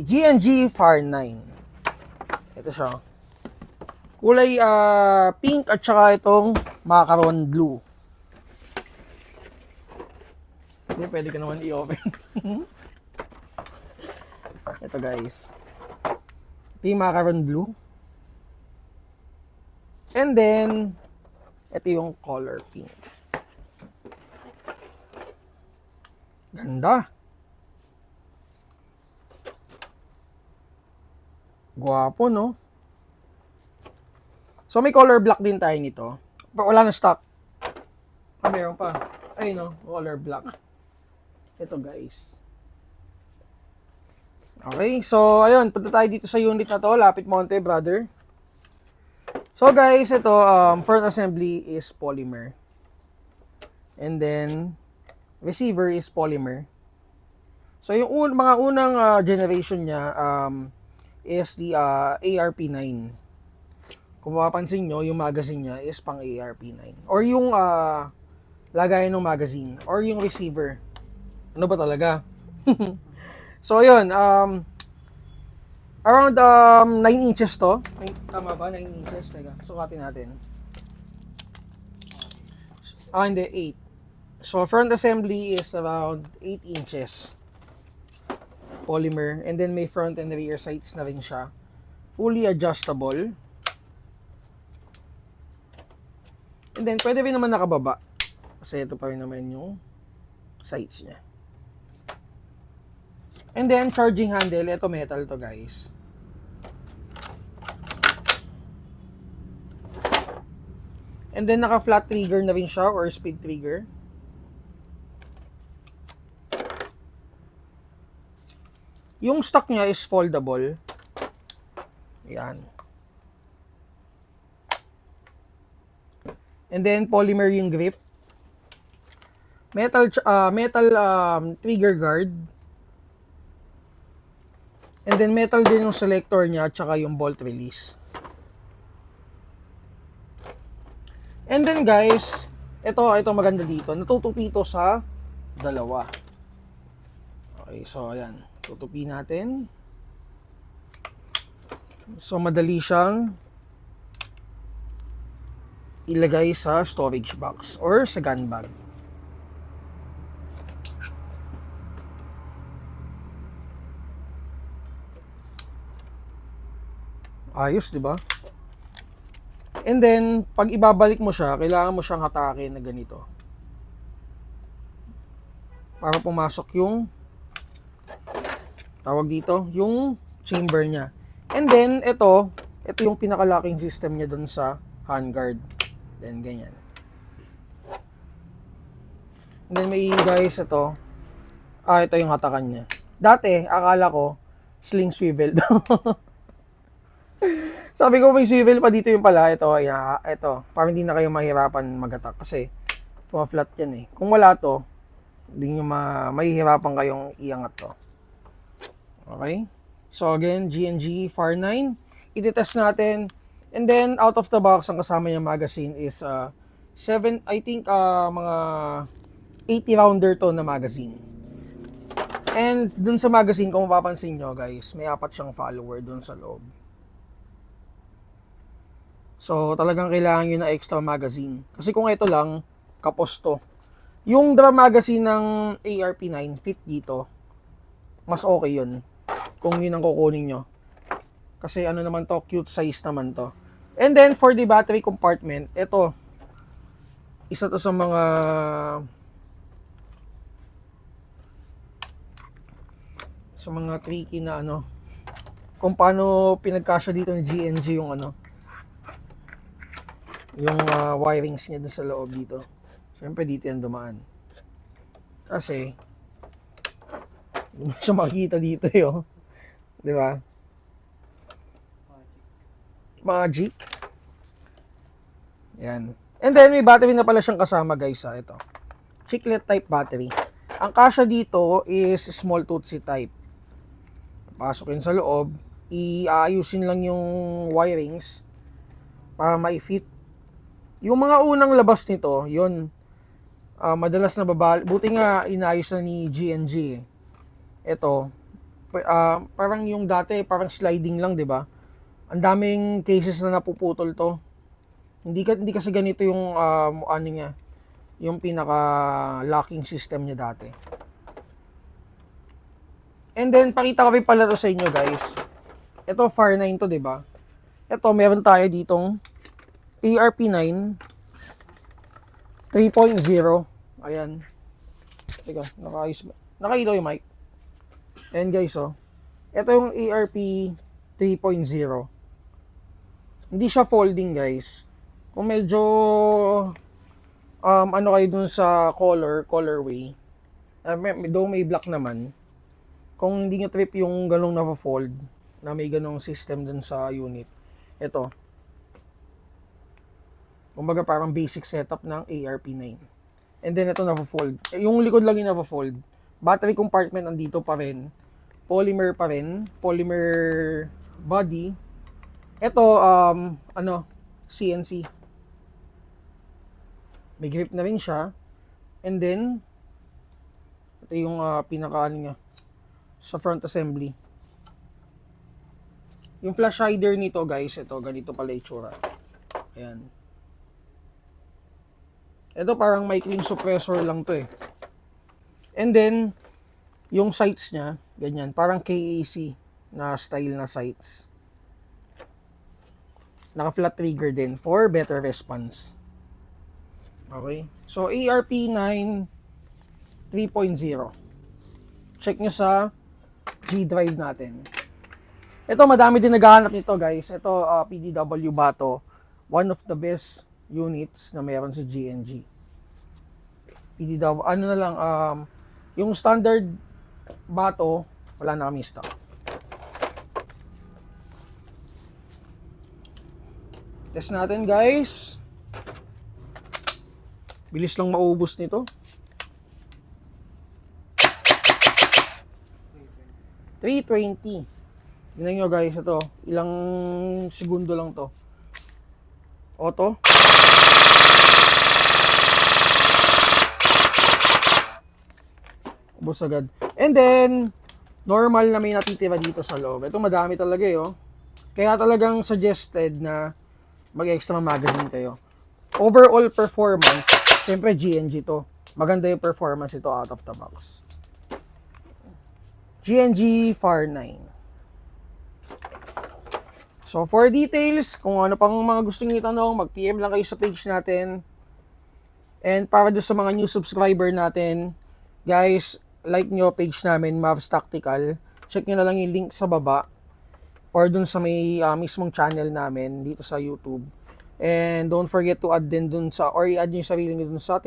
G&G Far 9. Ito siya. Kulay pink at saka itong macaron blue. Hindi, pwede ka naman i-open. Ito guys. Ito yung macaron blue. And then, ito yung color pink. Ganda. Guwapo, no? So, may color black din tayo nito. Pero wala na stock. Meron pa. Ayun, no? Color black. Ito, guys. Okay, so, ayun. Punta tayo dito sa unit na to. Lapit Monte, brother. So, guys, ito, front assembly is polymer. And then, receiver is polymer. So, yung mga unang generation niya, is the ARP9. Kung mapapansin nyo, yung magazine niya is pang ARP9. Or yung lagayan ng magazine. Or yung receiver. Ano ba talaga? So, yun. Around 9 inches to. Tama ba? 9 inches. Teka, sukatin natin. Hindi. 8. So, front assembly is around 8 inches. Polymer, and then may front and rear sights na rin siya. Fully adjustable. And then, pwede rin naman nakababa. Kasi ito pa rin naman yung sights niya. And then, charging handle. Ito metal to, guys. And then, naka-flat trigger na rin siya or speed trigger. Yung stock niya is foldable. Yan. And then polymer yung grip. Metal trigger guard. And then metal din yung selector niya at saka yung bolt release. And then guys, ito maganda dito. Natutupi ito sa dalawa. Okay, so ayan. Tutupi natin. So, madali siyang ilagay sa storage box or sa gun bag. Ayos, di ba? And then, pag ibabalik mo siya, kailangan mo siyang hatakin na ganito. Para pumasok yung tawag dito, yung chamber niya. And then, ito yung pinaka-locking system niya dun sa handguard. Then, ganyan. And then, may guys, ito yung hatakan niya. Dati, akala ko, sling swivel daw. Sabi ko, may swivel pa dito yung pala. Ito, para hindi na kayo mahirapan mag-attack. Kasi, flat yan eh. Kung wala to, hindi nyo mahihirapan kayong iangat to. Okay? So again, G&G Far 9. I-test natin. And then, out of the box, ang kasama niya magazine is mga 80 rounder to na magazine. And dun sa magazine, kung mapapansin nyo guys, may 4 siyang follower dun sa loob. So, talagang kailangan nyo na extra magazine. Kasi kung ito lang, kapos to. Yung drum magazine ng ARP9 fit dito, mas okay yun. Kung yun ang kukunin nyo. Kasi ano naman to, cute size naman to. And then, for the battery compartment, ito, isa to sa mga tricky na kung paano pinagkasya dito ng G&G yung yung wirings niya dun sa loob dito. Siyempre dito yan dumaan. Kasi hindi mo siya makikita dito yun. Di ba? Magic. Yan. And then may battery na pala siyang kasama guys. Ito. Chiclet type battery. Ang kasya dito is small tootsie type. Pasukin sa loob. Iayusin lang yung wirings para ma-fit. Yung mga unang labas nito, yun, madalas na babal. Buti nga inayos na ni G&G. Ito, parang yung dati, parang sliding lang, di ba? Ang daming cases na napuputol to. Hindi kasi ganito yung ano niya, yung pinaka locking system niya dati. And then pakita ko rin pala to sa inyo, guys. Ito FAR 9 to, 'di ba? Ito meron tayo ditong ARP9 3.0. Ayan. Teka, nakakita yung mic. Ayan guys, oh. Ito yung ARP 3.0. Hindi siya folding, guys. Kung medyo ano kayo dun sa colorway, though may black naman, kung hindi nyo trip yung ganong na-fold, na may ganong system dun sa unit, ito, kumbaga parang basic setup ng ARP9. And then ito na-fold. Yung likod lang yung na-fold. Battery compartment andito pa rin. Polymer pa rin. Polymer body. Ito, CNC. May grip na rin siya. And then, ito yung pinaka-ano niya sa front assembly. Yung flash hider nito, guys, ito, ganito pala itsura. Ayan. Ito parang mic suppressor lang to eh. And then, yung sights niya, ganyan, parang KAC na style na sights. Naka-flat trigger din for better response. Okay. So, ARP9 3.0. Check nyo sa G drive natin. Ito, madami din naghahanap nito, guys. Ito, PDW Bato. One of the best units na meron sa GNG. PDW, ano na lang, yung standard Bato, wala na kami stock. Test natin, guys. Bilis lang maubos nito. 320. Tingnan nyo, guys, ito. Ilang segundo lang to. Auto. Ubos agad. And then, normal na may natitira dito sa loob. Ito madami talaga eh, oh. Kaya talagang suggested na mag-extra magazine kayo. Overall performance, siyempre GNG to. Maganda yung performance ito out of the box. GNG FAR 9. So for details, kung ano pang mga gusto niyo itanong, mag-PM lang kayo sa page natin. And para doon sa mga new subscriber natin, guys, like nyo page namin, Mavs Tactical. Check nyo na lang yung link sa baba or dun sa may mismong channel namin dito sa YouTube. And don't forget to add din dun sa, or i-add nyo yung sarili nyo dun sa